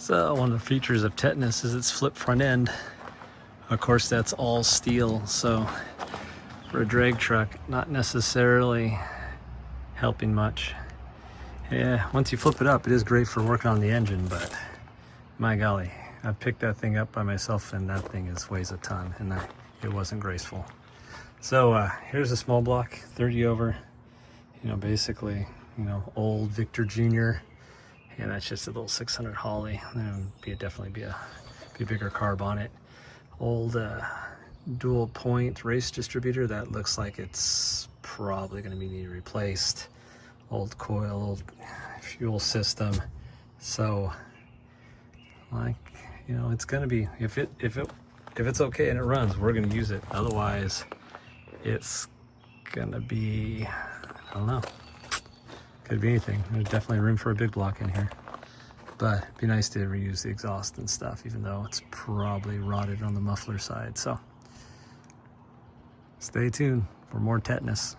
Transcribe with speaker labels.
Speaker 1: So one of the features of Tetanus is its flip front end. Of course, that's all steel, so for a drag truck, not necessarily helping much. Yeah, once you flip it up, it is great for working on the engine, but my golly, I picked that thing up by myself and that thing weighs a ton, and it wasn't graceful. So here's a small block, 30 over, basically, old Victor Jr. And that's just a little 600 Holly. There'd definitely be a bigger carb on it. Old dual point race distributor that looks like it's probably going to be needed replaced. Old coil, old fuel system. So, it's going to be, if it's okay and it runs, we're going to use it. Otherwise, it's going to be, I don't know. Could be anything. There's definitely room for a big block in here. But it'd be nice to reuse the exhaust and stuff, even though it's probably rotted on the muffler side. So stay tuned for more Tetanus.